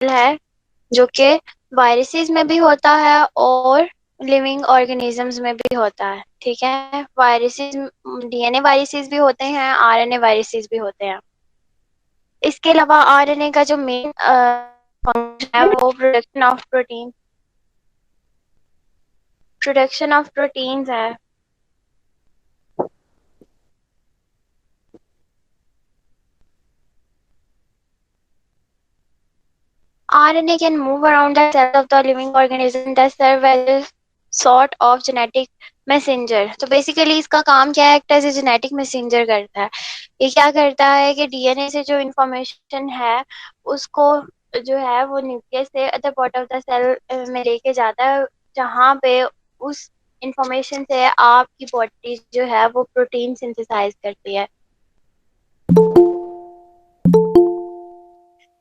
है जो कि वायरसेस में भी होता है और लिविंग ऑर्गेनिजम्स में भी होता है। ठीक है, वायरसेस, डीएनए वायरसेस भी होते हैं, आरएनए वायरसेस भी होते हैं। इसके अलावा आरएनए का जो मेन फंक्शन है वो प्रोडक्शन ऑफ प्रोटीन्स है। RNA can move around the cells of the living organism that serve as a sort of genetic messenger। तो बेसिकली इसका काम क्या है, act as a genetic messenger करता है। ये क्या करता है कि डीएनए से जो इंफॉर्मेशन है उसको जो है वो न्यूक्लियस से other part of the cell में लेके जाता है, जहाँ पे उस इंफॉर्मेशन से आपकी बॉडी जो है वो प्रोटीन सिंथेसाइज करती है।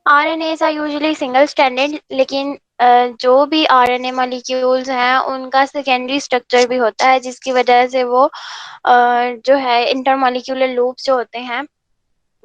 RNAs are usually single stranded, लेकिन जो भी RNA मॉलिक्यूल्स हैं उनका सेकेंडरी स्ट्रक्चर भी होता है, जिसकी वजह से वो जो है इंटरमॉलिक्यूलर लूप्स जो होते हैं,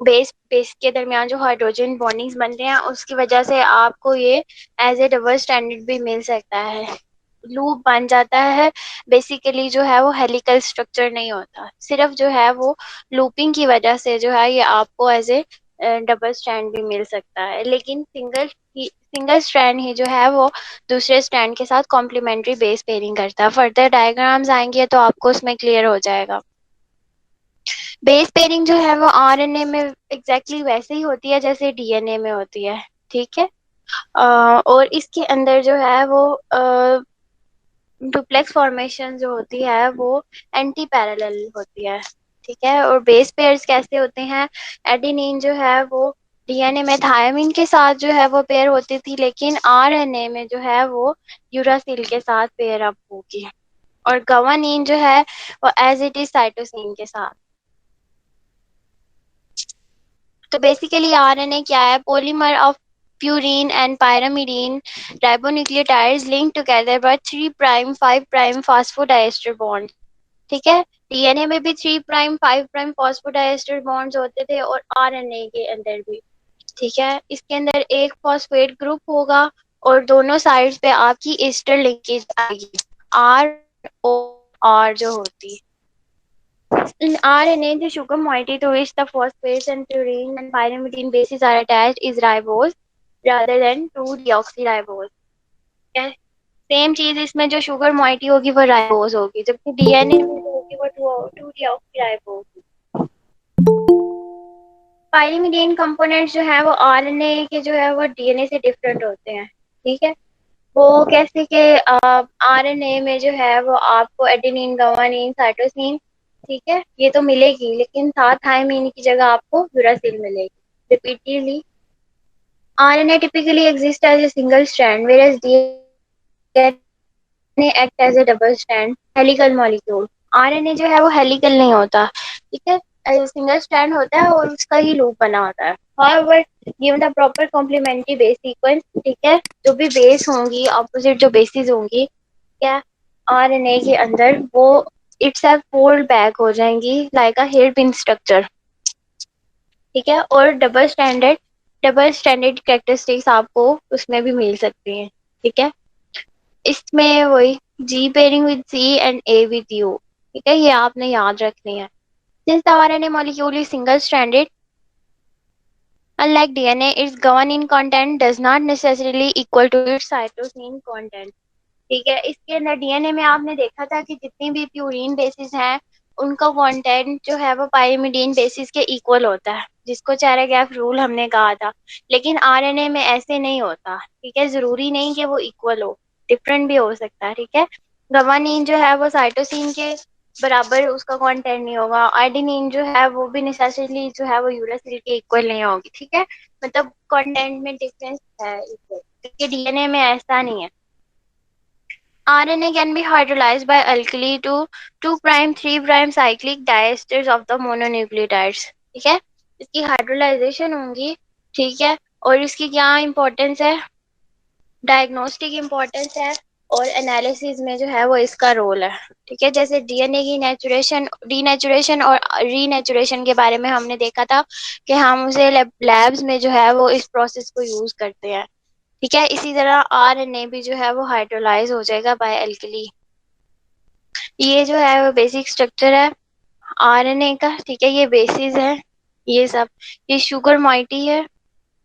बेस बेस के दरमियान जो हाइड्रोजन बॉन्डिंग्स बनते हैं, उसकी वजह से आपको ये एज ए डबल स्टैंडर्ड भी मिल सकता है, लूप बन जाता है। बेसिकली जो है वो हेलिकल स्ट्रक्चर नहीं होता, सिर्फ जो है वो लूपिंग की वजह से जो है ये आपको एज ए डबल स्ट्रैंड भी मिल सकता है। लेकिन सिंगल स्ट्रैंड ही जो है वो दूसरे स्ट्रैंड के साथ कॉम्प्लीमेंट्री बेस पेयरिंग करता है। फर्दर डायग्राम्स आएंगे तो आपको उसमें क्लियर हो जाएगा। बेस पेयरिंग जो है वो आरएनए में एग्जैक्टली वैसे ही होती है जैसे डीएनए में होती है। ठीक है, और इसके अंदर जो है वो डुप्लेक्स फॉर्मेशन जो होती है वो एंटी पैरेलल होती है। ठीक है, और बेस पेयर्स कैसे होते हैं, एडेनिन जो है वो डीएनए में थायमिन के साथ जो है वो पेयर होती थी, लेकिन आरएनए में जो है वो यूरासिल के साथ पेयर अप होगी। और गवानीन जो है वो एज इट इज साइटोसिन के साथ। तो बेसिकली आरएनए क्या है, polymer of purine and pyrimidine ribonucleotides linked together by 3 prime 5 prime phosphodiester bond। ठीक है, डीएनए में भी 3 प्राइम 5 प्राइम फॉस्फोडाइएस्टर बॉन्ड्स होते थे और आरएनए के अंदर भी। ठीक है, इसके अंदर एक फॉस्फेट ग्रुप होगा और दोनों साइड्स पे आपकी ईस्टर लिंकेज आएगी, आर ओ आर जो होती है। In RNA, the sugar moiety to which the phosphates and purine and pyrimidine bases are attached is ribose rather than 2-deoxyribose। Same चीज इसमें जो शुगर मोइटी होगी वो राइबोज होगी, जबकि डीएनए में जो होगी वो 2-deoxyribose होगी। पायरिमिडीन कंपोनेंट्स जो है वो आरएनए के जो है वो डीएनए से डिफरेंट होते हैं। ठीक है, वो कैसे कि आरएनए में जो है वो आपको एडेनिन गवानीन साइटोसिन, ठीक है, ये तो मिलेगी, लेकिन साथ थायमीन की जगह आपको यूरासिल मिलेगी repeatedly. RNA typically exists as a single strand, whereas DNA act as a double strand helical molecule। RNA जो है वो हेलिकल नहीं होता, ठीक है, सिंगल स्ट्रैंड होता है और उसका ही लूप बना होता है। However, given the proper complementary base sequence, ठीक है, जो भी बेस होंगी, ऑपोजिट जो बेसिस होंगी, क्या आरएनए के अंदर वो इटसेल्फ फोल्ड बैक हो जाएंगी like a hairpin structure. ठीक है, और डबल स्टैंडर्ड कैरेक्टरिस्टिक्स आपको उसमें भी मिल सकती हैं। ठीक है, इसमें वही G pairing with C and A with U. ठीक है, ये आपने याद रखनी है। Since the RNA molecule is single stranded, unlike DNA, its guanine content does not necessarily equal to its cytosine content। ठीक है, इसके अंदर डीएनए में आपने देखा था कि जितनी भी प्यूरिन बेसिस हैं उनका कंटेंट जो है वो पाइरिमिडीन बेसिस के इक्वल होता है, जिसको चेरेगैफ रूल हमने कहा था। लेकिन आरएनए में ऐसे नहीं होता। ठीक है, जरूरी नहीं कि वो इक्वल हो, डिफरेंट भी हो सकता है। ठीक है, गवानीन जो है वो साइटोसिन के बराबर उसका कंटेंट नहीं होगा, आर्डिनिन जो है वो भी नेसेसरली जो है वो यूरासिल के इक्वल नहीं होगी। ठीक है, मतलब कंटेंट में डिफरेंस है इक्वल, क्योंकि डीएनए में ऐसा नहीं है। RNA can be hydrolyzed by alkali to 2 prime 3 prime cyclic diesters of the mononucleotides। ठीक है, इसकी हाइड्रोलाइजेशन होंगी। ठीक है, और इसकी क्या इंपॉर्टेंस है, डायग्नोस्टिक इंपॉर्टेंस है, और एनालिसिस में जो है वो इसका रोल है। ठीक है, जैसे डीएनए की नेचुरेशन डीनेचुरेशन और रीनेचुरेशन के बारे में हमने देखा था कि हम उसे लैब्स में जो है वो इस प्रोसेस को यूज करते हैं। ठीक है। इसी तरह आरएनए भी जो है वो हाइड्रोलाइज हो जाएगा बाय एल्कली। ये जो है वो बेसिक स्ट्रक्चर है आरएनए का। ठीक है, ये बेसिस है ये सब। ये शुगर मॉइटी है।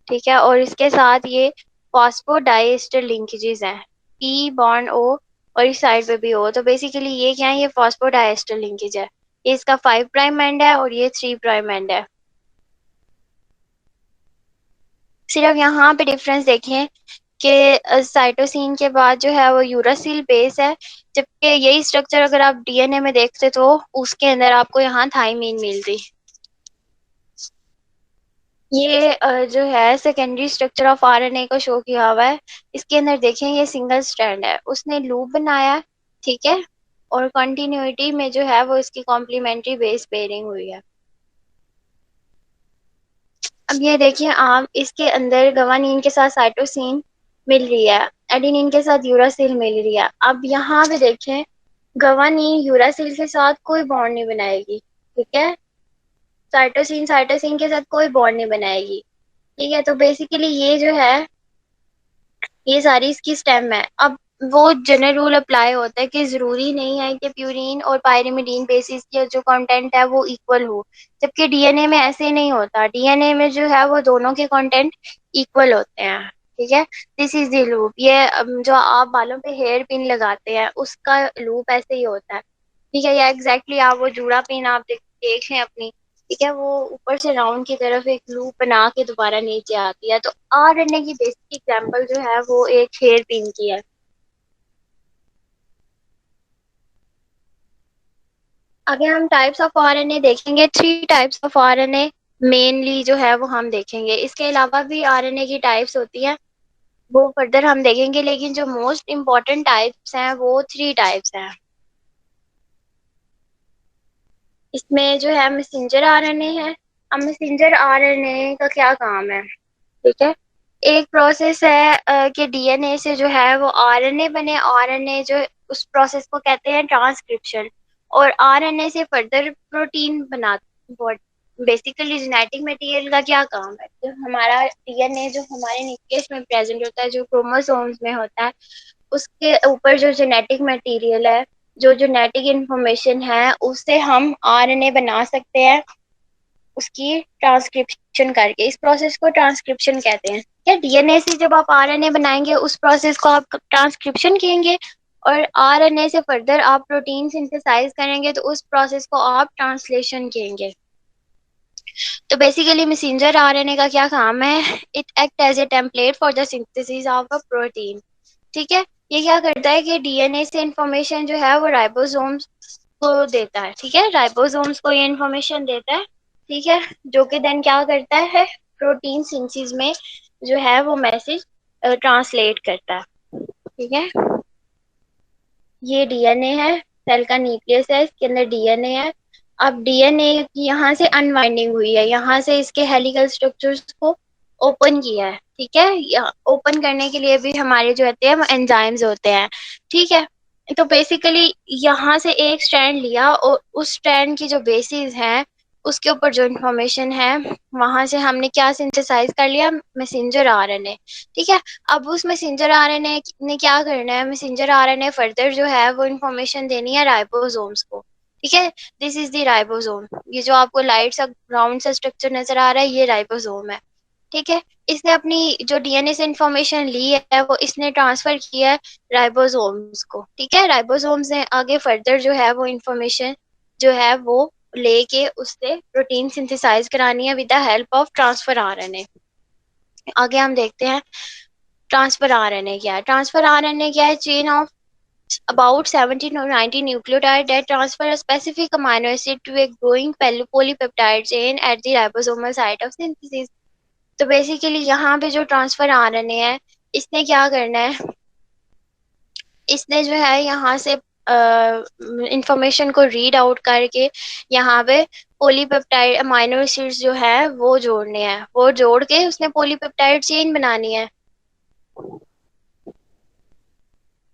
ठीक है, और इसके साथ ये फॉस्फोडाइएस्टर लिंकेजेस हैं, पी बॉन्ड ओ और इस साइड पे भी ओ। तो बेसिकली ये क्या है, ये फॉस्फोडाइएस्टर लिंकेज है। ये इसका 5 प्राइम एंड है और ये 3 प्राइम एंड है। सिर्फ यहाँ पे डिफरेंस देखें कि साइटोसिन के बाद जो है वो यूरासिल बेस है, जबकि यही स्ट्रक्चर अगर आप डीएनए में देखते तो उसके अंदर आपको यहाँ थाइमीन मिलती। ये जो है सेकेंडरी स्ट्रक्चर ऑफ आरएनए को शो किया हुआ है। इसके अंदर देखें ये सिंगल स्ट्रैंड है, उसने लूप बनाया। ठीक है, और कंटिन्यूटी में जो है वो इसकी कॉम्प्लीमेंट्री बेस पेयरिंग हुई है। अब ये देखिए आप, इसके अंदर गवानीन के साथ साइटोसिन मिल रही है, एडेनिन के साथ यूरासिल मिल रही है। अब यहाँ पे देखें गवानीन यूरासिल के साथ कोई बॉन्ड नहीं बनाएगी। ठीक है, साइटोसिन साइटोसिन के साथ कोई बॉन्ड नहीं बनाएगी। ठीक है, तो बेसिकली ये जो है ये सारी इसकी स्टेम है। अब वो जनरल रूल अप्लाई होता है कि जरूरी नहीं है कि प्यूरिन और पायरिमिडीन बेसिस की जो कंटेंट है वो इक्वल हो, जबकि डीएनए में ऐसे नहीं होता। डीएनए में जो है वो दोनों के कंटेंट इक्वल होते हैं। ठीक है, दिस इज द लूप। ये जो आप बालों पे हेयर पिन लगाते हैं उसका लूप ऐसे ही होता है। ठीक है, या एग्जैक्टली आप वो जूड़ा पिन आप देखें अपनी, ठीक है, वो ऊपर से राउंड की तरफ एक लूप बना के दोबारा नीचे आती है। तो आरएनए की बेसिक एग्जांपल जो है वो एक हेयर पिन की है। अगर हम टाइप्स ऑफ आरएनए देखेंगे, 3 टाइप्स ऑफ आरएनए मेनली जो है वो हम देखेंगे। इसके अलावा भी आरएनए की टाइप्स होती हैं, वो फर्दर हम देखेंगे, लेकिन जो मोस्ट इम्पॉर्टेंट टाइप्स हैं वो 3 टाइप्स हैं। इसमें जो है मैसेंजर आरएनए है। अब मैसेंजर आरएनए का क्या काम है? ठीक है, एक प्रोसेस है कि डीएनए से जो है वो आरएनए बने। आरएनए जो, उस प्रोसेस को कहते हैं ट्रांसक्रिप्शन। और आरएनए से फर्दर प्रोटीन बना। बेसिकली जेनेटिक मटेरियल का क्या काम है? जो हमारा डीएनए जो हमारे न्यूक्लियस में प्रेजेंट होता है, जो क्रोमोसोम्स में होता है, उसके ऊपर जो जेनेटिक मटेरियल है, जो जेनेटिक इंफॉर्मेशन है, उससे हम आरएनए बना सकते हैं उसकी ट्रांसक्रिप्शन करके। इस प्रोसेस को ट्रांसक्रिप्शन कहते हैं। क्या डीएनए से जब आप आरएनए बनाएंगे उस प्रोसेस को आप ट्रांसक्रिप्शन कहेंगे, और आरएनए से फर्दर आप प्रोटीन सिंथेसाइज करेंगे तो उस प्रोसेस को आप ट्रांसलेशन कहेंगे। तो बेसिकली मैसेंजर आरएनए का क्या काम है? It act as a template for the synthesis of a protein. ठीक है, ये क्या करता है कि डीएनए से इंफॉर्मेशन जो है वो राइबोसोम्स को देता है। ठीक है, राइबोसोम्स को ये इंफॉर्मेशन देता है। ठीक है, जो कि देन क्या करता है, प्रोटीन सिंथेसिस में जो है वो मैसेज ट्रांसलेट करता है। ठीक है, ये डीएनए है, सेल का न्यूक्लियस है, इसके अंदर डीएनए है। अब डीएनए की यहाँ से अनवाइंडिंग हुई है, यहाँ से इसके हेलिकल स्ट्रक्चर्स को ओपन किया है। ठीक है, ओपन करने के लिए भी हमारे जो होते हैं एंजाइम्स होते हैं। ठीक है, तो बेसिकली यहाँ से एक स्ट्रैंड लिया और उस स्ट्रैंड की जो बेसिस है उसके ऊपर जो इंफॉर्मेशन है वहां से हमने क्या सिंथेसाइज कर लिया, मैसेंजर आरएनए। ठीक है, अब उस मैसेंजर आरएनए ने क्या करना है, मैसेंजर आरएनए फर्दर जो है वो इंफॉर्मेशन देनी है राइबोसोम्स को। ठीक है, दिस इज द राइबोसोम। ये जो आपको लाइट सा राउंड सा स्ट्रक्चर नजर आ रहा है ये राइबोसोम है। ठीक है, इसने अपनी जो डीएनए से इंफॉर्मेशन ली है वो इसने ट्रांसफर किया है राइबोसोम्स को। ठीक है, राइबोसोम्स ने आगे फर्दर जो है वो इंफॉर्मेशन जो है वो लेके उससे प्रोटीन सिंथेसाइज करानी है with the help of transfer RNA. आगे हम देखते हैं ट्रांसफर आरएनए क्या है। ट्रांसफर आरएनए क्या है? Chain of about 70 to 90 nucleotide that transfer a specific amino acid to a growing polypeptide chain at the ribosomal site of synthesis। तो basically यहाँ पे जो ट्रांसफर आरएनए है इसने क्या करना है, इसने जो है यहाँ से इंफॉर्मेशन को रीड आउट करके यहाँ पे पॉलीपेप्टाइड अमाइनो एसिड्स जो है वो जोड़ने हैं। वो जोड़ के उसने पॉलीपेप्टाइड चेन बनानी है।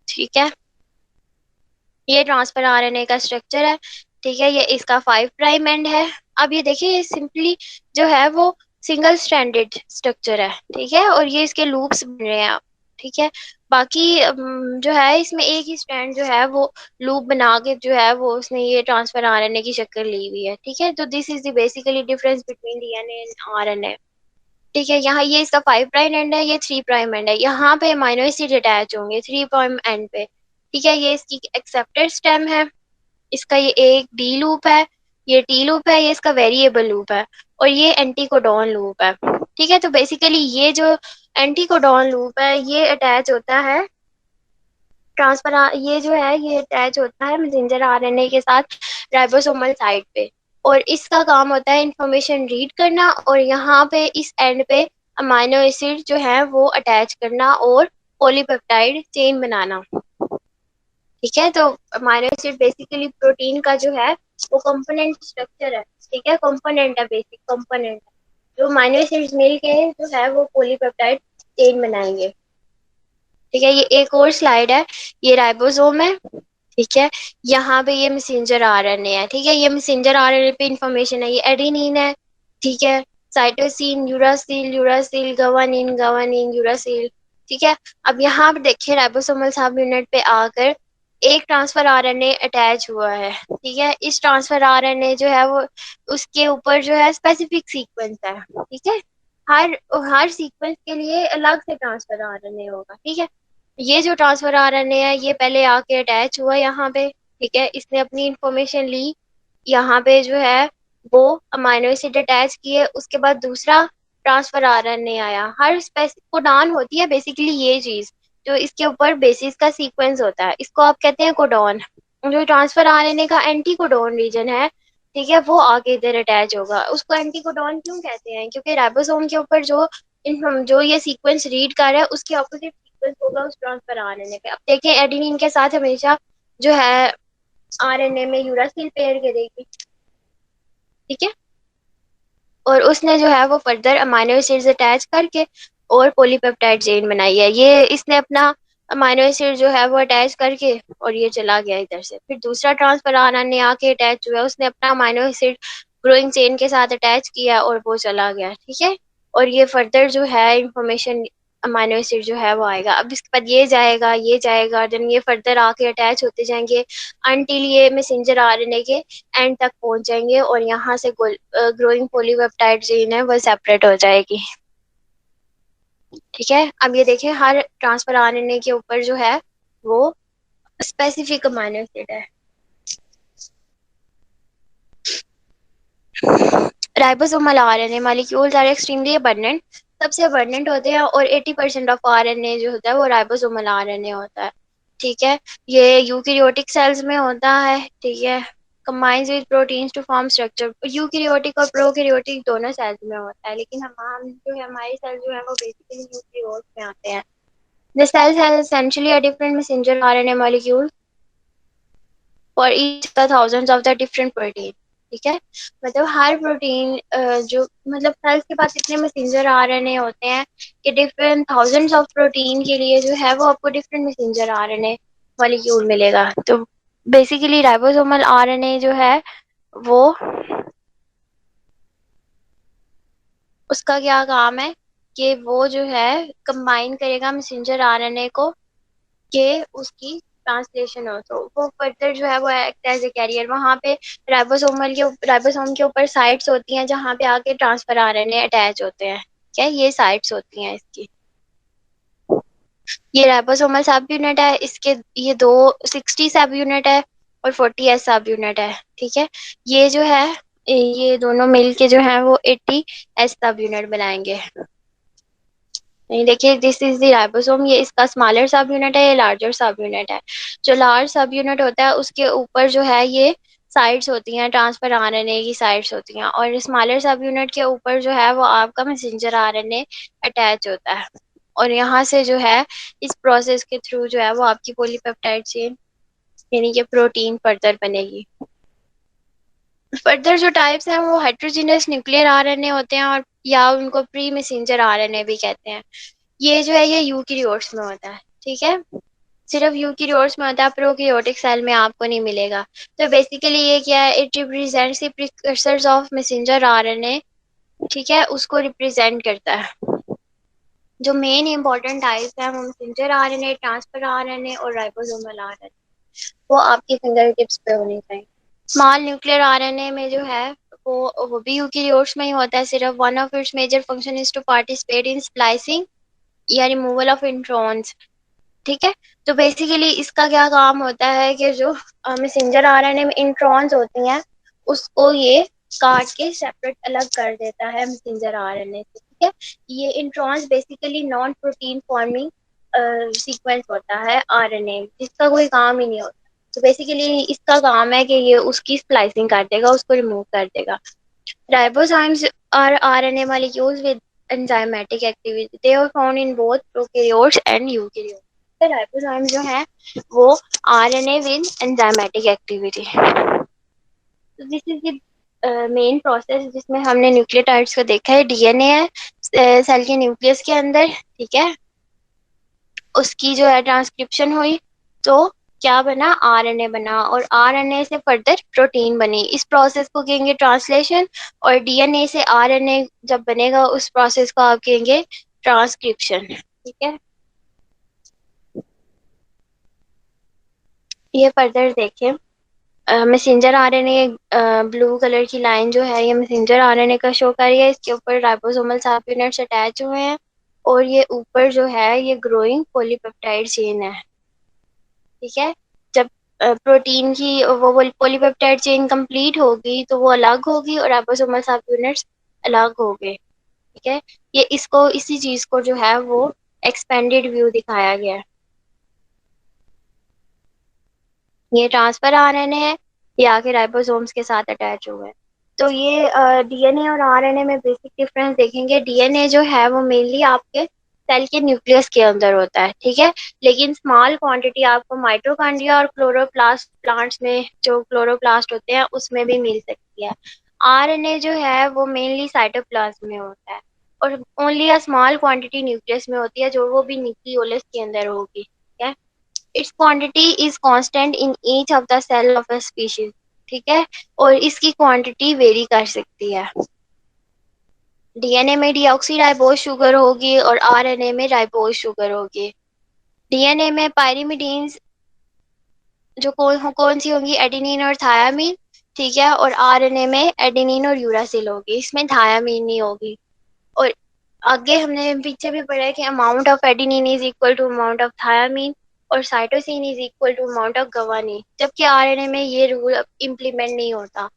ठीक है, ये ट्रांसफर आरएनए का स्ट्रक्चर है। ठीक है, ये इसका 5 प्राइम एंड है। अब ये देखिए ये सिंपली जो है वो सिंगल स्ट्रैंडेड स्ट्रक्चर है। ठीक है, और ये इसके लूप्स बन रहे हैं। ठीक है। बाकी जो है इसमें एक ही स्ट्रैंड जो है वो लूप बना के जो है वो उसने ये ट्रांसफर आरएनए की शक्ल ली हुई है। ठीक है, तो this is the basically difference between DNA and RNA. ठीक है, यहाँ ये इसका 5 प्राइम एंड है, ये 3 प्राइम एंड है। यहाँ पे अमाइनो एसिड अटैच होंगे 3 प्राइम एंड पे। ठीक है, ये इसकी एक्सेप्टर स्टेम है, इसका ये एक डी लूप है, ये टी लूप है, ये इसका वेरिएबल लूप है, और ये एंटी कोडॉन लूप है। ठीक है, तो बेसिकली ये जो एंटी कोडॉन लूप है ये अटैच होता है ट्रांसफर, ये जो है ये अटैच होता है मैसेंजर आरएनए के साथ राइबोसोमल साइट पे, और इसका काम होता है इंफॉर्मेशन रीड करना, और यहाँ पे इस एंड पे अमाइनो एसिड जो है वो अटैच करना और पॉलीपेप्टाइड चेन बनाना। ठीक है, तो अमाइनो एसिड बेसिकली प्रोटीन का जो है वो कंपोनेंट स्ट्रक्चर है। ठीक है, कंपोनेंट है, बेसिक कंपोनेंट है जो अमाइनो एसिड्स मिल के जो है वो पॉलीपेप्टाइड चेन बनाएंगे। ठीक है, ये एक और स्लाइड है, ये राइबोसोम है। ठीक है, यहाँ पे ये मैसेंजर आरएनए है। ठीक है, ये मैसेंजर आरएनए पे इंफॉर्मेशन है, ये एडेनिन है। ठीक है, साइटोसिन, यूरासिल, यूरासिल, गवानिन, गवानिन, यूरासिल। ठीक है, अब यहाँ पे देखिए राइबोसोमल सब यूनिट पे आकर एक ट्रांसफर आरएनए अटैच हुआ है। ठीक है, इस ट्रांसफर आरएनए जो है वो उसके ऊपर जो है स्पेसिफिक सीक्वेंस है। ठीक है, हर हर सीक्वेंस के लिए अलग से ट्रांसफर आरएनए होगा। ठीक है, ये जो ट्रांसफर आरएनए है ये पहले आके अटैच हुआ यहाँ पे। ठीक है, इसने अपनी इंफॉर्मेशन ली, यहाँ पे जो है वो अमाइनो एसिड अटैच किए, उसके बाद दूसरा ट्रांसफर आरएनए आया। हर स्पेसिफिक कोडॉन होती है बेसिकली ये चीज, जो इसके ऊपर बेसिस का सीक्वेंस होता है, इसको आप कहते हैं कोडॉन। जो ट्रांसफर आरएनए का एंटी कोडॉन रीजन है, ठीक है, वो आगे इधर अटैच होगा। उसको एंटी कोडॉन क्यों कहते हैं? क्योंकि राइबोसोम के ऊपर जो ये सीक्वेंस रीड कर रहा है उसके ऑपोजिट सीक्वेंस होगा उस ट्रांसफर आरएनए पे। अब देखें एडेनिन के साथ हमेशा जो है आरएनए में यूरासिल पेयर करेगी। ठीक है, और उसने जो है वो फर्दर अमाइनो एसिड्स अटैच करके और पॉलीपेप्टाइड चेन बनाई है। ये इसने अपना अमाइनो एसिड जो है वो अटैच करके और ये चला गया इधर से। फिर दूसरा ट्रांसफर आरएनए आके अटैच हुआ, उसने अपना अमाइनो एसिड ग्रोइंग चेन के साथ अटैच किया और वो चला गया। ठीक है, और ये फर्दर जो है इंफॉर्मेशन अमाइनो एसिड जो है वो आएगा। अब इसके बाद ये जाएगा, देन ये फर्दर आके अटैच होते जाएंगे अनटिल ये मैसेंजर आरएनए के एंड तक पहुंच जाएंगे, और यहाँ से ग्रोइंग पॉलीपेप्टाइड चेन है वो सेपरेट हो जाएगी। ठीक है, अब ये देखें हर ट्रांसफर आरएनए के ऊपर जो है वो स्पेसिफिक अमाइनो एसिड है। Ribosomal RNA molecules are extremely abundant, सबसे अबंडेंट होते हैं, और 80% ऑफ आरएनए जो होता है वो राइबोसोमल आरएनए होता है। ठीक है, ये यूकैरियोटिक सेल्स में होता है। ठीक है, combines with proteins to form structure। Eukaryotic और प्रोकैरियोटिक दोनों सेल्स में होता है, लेकिन हम जो है हमारी सेल जो है वो बेसिकली यूकैरियोट में आते हैं। The cells has essentially a different messenger RNA molecule for each of the thousands of the different protein। ठीक है, मतलब हर प्रोटीन जो मतलब सेल्स के पास इतने मैसेंजर आरएनए होते हैं कि डिफरेंट थाउजेंड्स ऑफ प्रोटीन के लिए जो है वो आपको डिफरेंट मैसेंजर आरएनए मॉलिक्यूल मिलेगा। तो बेसिकली राइबोसोमल आरएनए जो है वो उसका क्या काम है कि वो जो है कंबाइन करेगा मैसेंजर आरएनए को कि उसकी ट्रांसलेशन हो, तो वो फर्दर जो है वो एक्ट एज ए कैरियर। वहाँ पे राइबोसोम के ऊपर साइट्स होती हैं जहाँ पे आके ट्रांसफर आरएनए अटैच होते हैं। क्या ये साइट्स होती हैं इसकी? ये राइबोसोमल सब यूनिट है, इसके ये दो 60 सब यूनिट है और 40 एस सब यूनिट है। ठीक है, ये जो है ये दोनों मिल के जो है वो 80 एस सब यूनिट बनाएंगे। नहीं देखिए, दिस इज द राइबोसोम, ये इसका स्मॉलर सब यूनिट है, ये लार्जर सब यूनिट है। जो लार्ज सब यूनिट होता है उसके ऊपर जो है ये साइड्स होती हैं, ट्रांसफर आरएनए की साइड्स होती हैं, और स्मॉलर सब यूनिट के ऊपर जो है वो आपका मैसेंजर आरएनए अटैच होता है, और यहाँ से जो है इस प्रोसेस के थ्रू जो है वो आपकी पॉलीपेप्टाइड चेन यानी कि प्रोटीन फर्दर बनेगी। फर्दर जो टाइप्स हैं वो हेट्रोजीनियस न्यूक्लियर आरएनए होते हैं, और या उनको प्री मैसेंजर आरएनए भी कहते हैं। ये जो है ये यूकैरियोट्स में होता है। ठीक है, सिर्फ यूकैरियोट्स में होता है, प्रोकैरियोटिक सेल में आपको नहीं मिलेगा। तो बेसिकली ये क्या है, it represents the precursors of messenger RNA. ठीक है, उसको रिप्रेजेंट करता है। जो मेन इंपॉर्टेंट टाइप्स हैं वो मैसेंजर आरएनए, ट्रांसफर आरएनए और राइबोसोमल आरएनए, वो आपकी फिंगर टिप्स पे होनी चाहिए। स्मॉल न्यूक्लियर आरएनए में जो है वो भी यूकेरियोट्स में ही होता है। सिर्फ one of its major function is to participate in splicing या रिमूवल ऑफ इंट्रॉन्स। ठीक है, तो बेसिकली इसका क्या काम होता है कि जो मैसेंजर आरएनए में इंट्रॉन्स होती हैं उसको ये काट के सेपरेट अलग कर देता है मैसेंजर आरएनए से। ठीक है, ये introns basically non protein forming sequence होता है आरएनए, जिसका कोई काम ही नहीं होता। तो बेसिकली इसका काम है कि ये उसकी स्प्लाइसिंग कर देगा, उसको रिमूव कर देगा। Ribozymes are RNA molecules with enzymatic activity. They are found in both prokaryotes and eukaryotes. तो राइबोसोम जो है वो आरएनए विद एंजाइमेटिक एक्टिविटी। तो this is the main process जिसमें हमने न्यूक्लियोटाइड्स को देखा है। डीएनए है सेल के न्यूक्लियस के अंदर, ठीक है, उसकी जो है ट्रांसक्रिप्शन हुई तो क्या बना, आरएनए बना, और आरएनए से फर्दर प्रोटीन बनी। इस प्रोसेस को कहेंगे ट्रांसलेशन, और डीएनए से आरएनए जब बनेगा उस प्रोसेस को आप कहेंगे ट्रांसक्रिप्शन। ठीक है, ये फर्दर देखें। मैसेंजर आरएनए ब्लू कलर की लाइन जो है ये मैसेंजर आरएनए का शो कर रही है। इसके ऊपर राइबोसोमल सब यूनिट्स अटैच हुए हैं और ये ऊपर जो है ये ग्रोइंग पॉलीपेप्टाइड चेन है। ठीक है, जब प्रोटीन की वो पॉलीपेप्टाइड चेन कंप्लीट होगी तो वो अलग होगी और राइबोसोमल सब यूनिट्स अलग हो गए। ठीक है, ये इसको इसी चीज को जो है वो एक्सपेंडेड व्यू दिखाया गया है। ये ट्रांसफर आरएनए है, ये आके राइबोसोम्स के साथ अटैच हुआ है। तो ये डीएनए और आरएनए में बेसिक डिफरेंस देखेंगे। डीएनए जो है वो मेनली आपके सेल के न्यूक्लियस के अंदर होता है, ठीक है, लेकिन स्मॉल क्वांटिटी आपको माइटोकॉन्ड्रिया और क्लोरोप्लास्ट प्लांट्स में जो क्लोरोप्लास्ट होते हैं उसमें भी मिल सकती है। आरएनए जो है वो मेनली साइटोप्लाज्म में होता है और only a small quantity nucleus में होती है, जो वो भी न्यूक्लियोलस के अंदर होगी। ठीक है, its quantity is constant in each of the cell of a species. ठीक है, और इसकी क्वांटिटी वेरी कर सकती है। डीएनए में डीऑक्सीराइबोज शुगर होगी और आरएनए में राइबोज शुगर होगी। डीएनए में पायरीमिडीन्स जो कौन सी होंगी, एडेनिन और थायामीन। ठीक है, और आरएनए में एडेनिन और यूरासिल होगी, इसमें थायामीन नहीं होगी। और आगे हमने पीछे भी पढ़ा है कि amount of adenine is equal to amount of thiamine और cytosine is equal to amount of guanine, जबकि आरएनए में ये रूल इम्प्लीमेंट नहीं होता।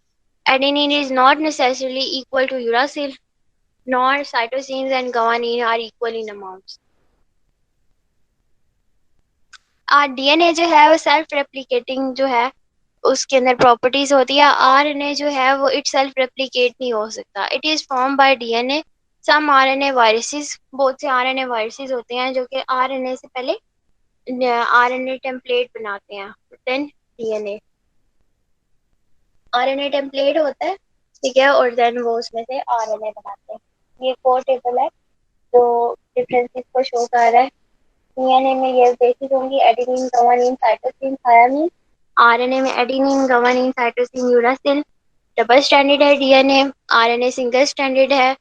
Adenine is not necessarily equal to uracil, nor cytosine and guanine are equal in amounts. DNA जो है वो self replicating जो है उसके अंदर प्रॉपर्टीज होती है। आरएनए जो है वो इट सेल्फ रेप्लिकेट नहीं हो सकता। It is form by DNA. Some RNA viruses, बहुत से आरएनए वायरसेस होते हैं जो कि आरएनए से पहले आरएनए टेम्पलेट बनाते हैं, देन डीएनए। आरएनए टेम्पलेट होता है, ठीक है, और देन वो उसमें से आरएनए बनाते हैं। ये 4 टेबल है जो डिफरेंसेस को शो कर रहा है। डीएनए में ये बेसिस होंगी adenine, guanine, cytosine, thiamine. RNA में adenine, guanine, cytosine, uracil. Double standard है डीएनए, आरएनए सिंगल स्टैंडर्ड है।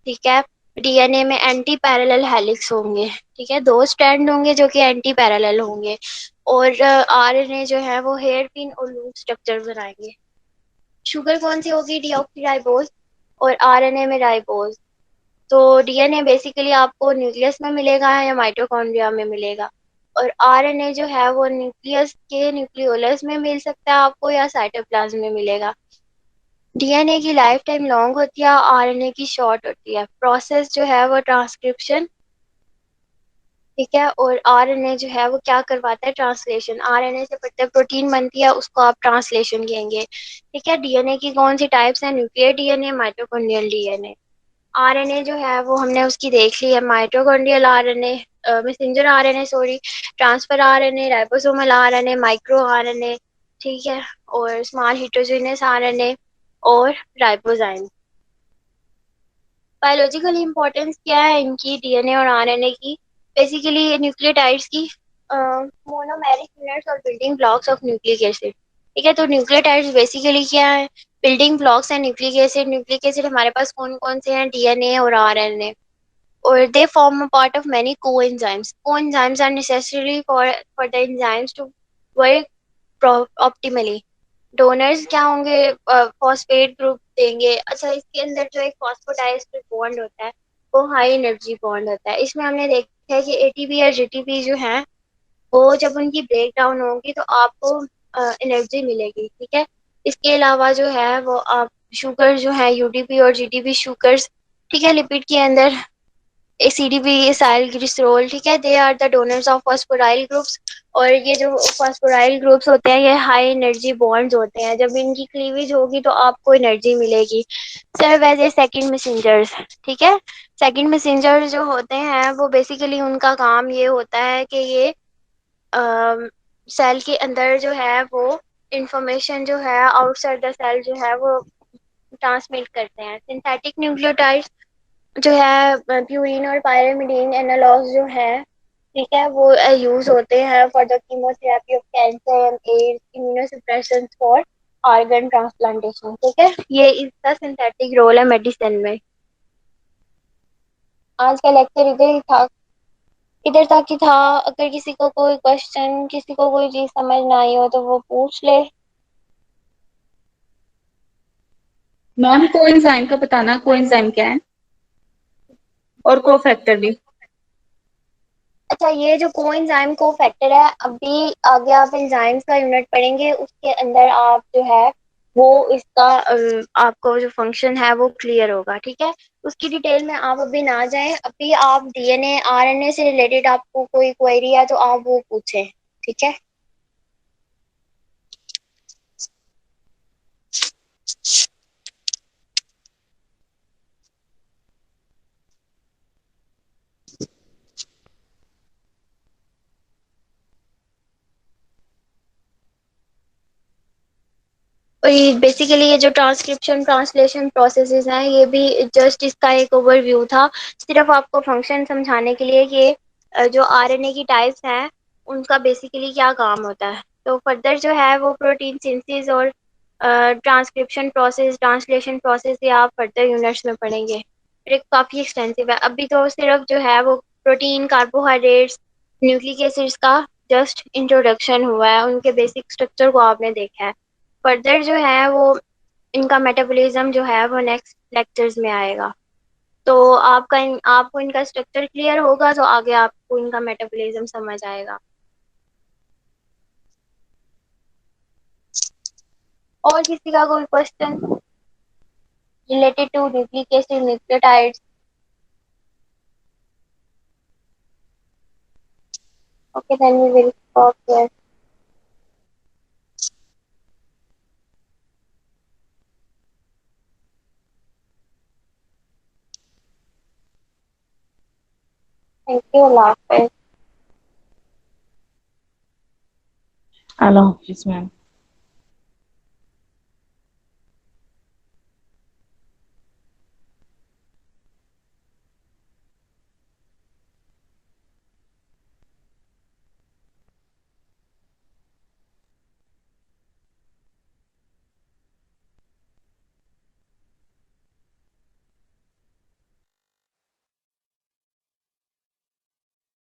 ठीक है, डीएनए में एंटी पैरेलल हेलिक्स होंगे, ठीक है, 2 स्ट्रैंड होंगे जो कि एंटी पैरेलल होंगे। और आरएनए जो है वो हेयर पिन और लूप स्ट्रक्चर बनाएंगे। शुगर कौन सी होगी, डीऑक्सीराइबोज, और आरएनए में राइबोज। तो डीएनए बेसिकली आपको न्यूक्लियस में मिलेगा या माइटोकॉन्ड्रिया में मिलेगा, और आरएनए जो है वो न्यूक्लियस के न्यूक्लियोलस में मिल सकता है आपको या साइटोप्लाज्म में मिलेगा। डीएनए की लाइफ टाइम लॉन्ग होती है, आरएनए की शॉर्ट होती है। प्रोसेस जो है वो ट्रांसक्रिप्शन, ठीक है, और आरएनए जो है वो क्या करवाता है, ट्रांसलेशन। आरएनए से पड़ते प्रोटीन बनती है, उसको आप ट्रांसलेशन कहेंगे। ठीक है, डीएनए की कौन सी टाइप्स हैं, nuclear DNA, mitochondrial DNA. RNA जो है वो हमने उसकी देख ली है, mitochondrial RNA, messenger RNA sorry, transfer RNA, ribosomal RNA, micro RNA, ठीक है, और स्मॉल हेटेरोजेनस आरएनए और राइबोजाइम। बायोलॉजिकल इंपॉर्टेंस क्या है इनकी, डीएनए और आरएनए की? बेसिकली न्यूक्लियोटाइड्स की मोनोमेरिक यूनिट्स और building blocks of nucleic acid. ठीक है, तो न्यूक्लियोटाइड्स बेसिकली क्या है, बिल्डिंग ब्लॉक्स हैं न्यूक्लिक एसिड। न्यूक्लिक एसिड हमारे पास कौन कौन से हैं, डीएनए और RNA. or they form a part of many coenzymes. Coenzymes are necessary for the enzymes to work optimally. Donors क्या होंगे, फॉस्फेट ग्रुप देंगे। अच्छा, इसके अंदर जो एक फॉस्फोडाइस्टर बॉन्ड होता है वो हाई एनर्जी बॉन्ड होता है। इसमें हमने देखा है कि एटीपी और जीटीपी जो है वो जब उनकी ब्रेक डाउन होगी तो आपको एनर्जी मिलेगी, ठीक है। इसके अलावा जो है वो आप शुगर जो है यूटीपी और जीटीपी शुगर्स, ठीक है, लिपिड के अंदर एसीडीपी एसाइल ग्लिसरॉल, ठीक है, they are the donors of phosphoryl groups. और ये जो फॉस्फोराइल ग्रुप्स होते हैं ये हाई एनर्जी बॉन्ड्स होते हैं, जब इनकी क्लीवेज होगी तो आपको एनर्जी मिलेगी। Serve as a second messengers, ठीक है। सेकंड मैसेंजर जो होते हैं वो बेसिकली उनका काम ये होता है कि ये सेल के अंदर जो है वो इंफॉर्मेशन जो है आउटसाइड द सेल जो है वो ट्रांसमिट करते हैं। सिंथेटिक न्यूक्लियोटाइड्स जो है प्यूरिन और पायरिमिडीन एनालॉग्स जो है, ठीक है, वो यूज होते हैं for the chemotherapy of cancer and AIDS, immunosuppression for organ transplantation, ठीक है। ये इसका सिंथेटिक रोल है मेडिसिन में। आज का लेक्चर इधर ही था, इधर तक ही था। अगर किसी को कोई क्वेश्चन, किसी को कोई चीज समझ ना आई हो तो वो पूछ ले। मैम कोएंजाइम का बताना, कोएंजाइम क्या है और कोफैक्टर भी। अच्छा, ये जो कोएंजाइम को फैक्टर है, अभी आगे आप एंजाइम्स का यूनिट पढ़ेंगे, उसके अंदर आप जो है वो इसका आपको जो फंक्शन है वो क्लियर होगा, ठीक है। उसकी डिटेल में आप अभी ना जाएं। अभी आप डीएनए आरएनए से रिलेटेड आपको कोई क्वेरी है तो आप वो पूछें, ठीक है। और ये बेसिकली ये जो ट्रांसक्रिप्शन ट्रांसलेशन प्रोसेसेस हैं ये भी जस्ट इसका एक ओवरव्यू था, सिर्फ आपको फंक्शन समझाने के लिए कि जो आरएनए की टाइप्स हैं उनका बेसिकली क्या काम होता है। तो फर्दर जो है वो प्रोटीन सिंथेसिस और ट्रांसक्रिप्शन प्रोसेस ट्रांसलेशन प्रोसेस ये आप फर्दर यूनिट्स में पढ़ेंगे। फिर एक काफ़ी एक्सटेंसिव है। अभी तो सिर्फ जो है वो प्रोटीन कार्बोहाइड्रेट्स न्यूक्लिक एसिड्स का जस्ट इंट्रोडक्शन हुआ है, उनके बेसिक स्ट्रक्चर को आपने देखा है। फर्दर जो है वो इनका मेटाबॉलिज्म जो है वो नेक्स्ट लेक्चर्स में आएगा। तो आपको इनका स्ट्रक्चर क्लियर होगा तो आगे आपको इनका मेटाबॉलिज्म समझ आएगा। और किसी का कोई question related to nucleic acid nucleotides? Okay, then we will stop here. Thank you, अल्लाह हाफिज़। अल्लाह हाफिज मैम।